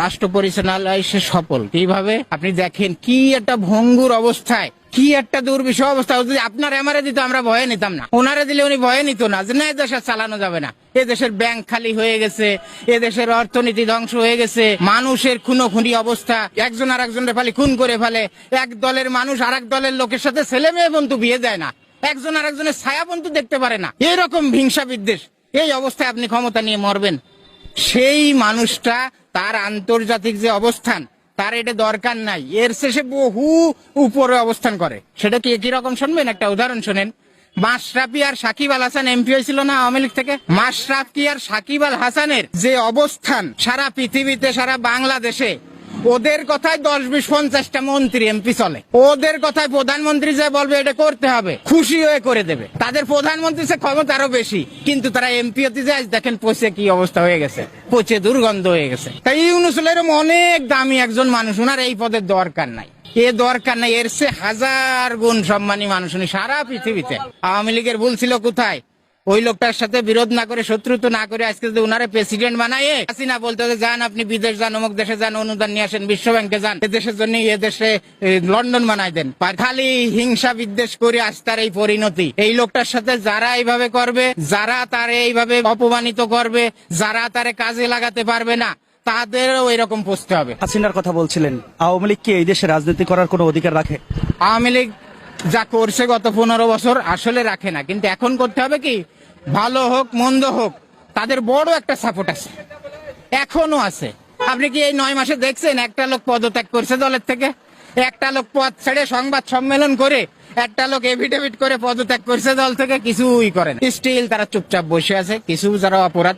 রাষ্ট্র পরিচালনায় সে সফল। কিভাবে? আপনি দেখেন কি একটা ভঙ্গুর অবস্থায়, কি একটা দুর্বিষহ অবস্থা। যদি আপনার এমআরএ দিত আমরা ভয়ে নিতাম না, ওনারে দিলে উনি ভয়ে নিত না যে না এ দেশ আর চালানো যাবে না, এ দেশের ব্যাংক খালি হয়ে গেছে, এ দেশের অর্থনীতি ধ্বংস হয়ে গেছে, মানুষের খুনোখুনি অবস্থা, একজন আর একজনের ফালি খুন করে ফেলে, এক দলের মানুষ আর এক দলের লোকের সাথে ছেলে মেয়ে বন্ধু বিয়ে দেয় না, একজন আর একজনের ছায়া বন্ধু দেখতে পারে না, এরকম হিংসা বিদ্বেষ। এই অবস্থায় আপনি ক্ষমতা নিয়ে মরবেন? সেই মানুষটা তার আন্তর্জাতিক যে অবস্থান, তার এটা দরকার নাই, এর শেষে বহু উপরে অবস্থান করে। সেটা কি একই রকম শুনবেন? একটা উদাহরণ শোনেন। মাশরাফি আর সাকিব আল হাসান এমপি হয়েছিল না আওয়ামী লীগ থেকে? মাশরাফি আর সাকিব আল হাসানের যে অবস্থান সারা পৃথিবীতে, সারা বাংলাদেশে, ওদের কথায় 10-20-50টা মন্ত্রী এমপি চলে, ওদের কথায় প্রধানমন্ত্রী যা বলবে এটা করতে হবে, খুশি হয়ে করে দেবে। তাদের প্রধানমন্ত্রী সে ক্ষমতা আরো বেশি, কিন্তু তারা এমপি হতে যায় দেখেন পচে কি অবস্থা হয়ে গেছে, পচে দুর্গন্ধ হয়ে গেছে। তাই ইউনূস এরকম অনেক দামি একজন মানুষ, ওনার এই পদের দরকার নাই, এ দরকার নাই, এর সে হাজার গুণ সম্মানী মানুষ উনি সারা পৃথিবীতে। আওয়ামী লীগের ভুল ছিল কোথায়? ওই লোকটার সাথে বিরোধ না করে, শত্রুত্ব না করে, আজকে যদি ওনারে প্রেসিডেন্ট বানায়, হাসিনা বলতে যান আপনি বিদেশ যান, অমুক দেশে যান, অনুদান নিয়ে আসেন, বিশ্ব ব্যাংকে যান, এ দেশের জন্য এ দেশে লন্ডন বানাই দেন। খালি হিংসা বিদ্বেষ করে আজ তার এই পরিণতি। এই লোকটার সাথে যারা এইভাবে করবে, যারা তার এইভাবে অপমানিত করবে, যারা তারে কাজে লাগাতে পারবে না, তাদেরও এরকম পৌঁছতে হবে। হাসিনার কথা বলছিলেন, আওয়ামী লীগ কি এই দেশে রাজনীতি করার কোনো অধিকার রাখে? আওয়ামী লীগ যা করছে গত 15 বছর আসলে রাখে না, কিন্তু এখন করতে হবে কি, ভালো হোক মন্দ হোক তাদের বড় একটা সাপোর্ট আছে, এখনো আছে। আপনি কি এই 9 মাসে দেখছেন একটা লোক পদত্যাগ করছে দলের থেকে? একটা লোক পদ ছেড়ে সংবাদ সম্মেলন করে, একটা লোক এফিডেভিট করে পদত্যাগ করছে দল থেকে? কিছুই করেন, স্টিল তারা চুপচাপ বসে আছে। কিছু যারা অপরাধ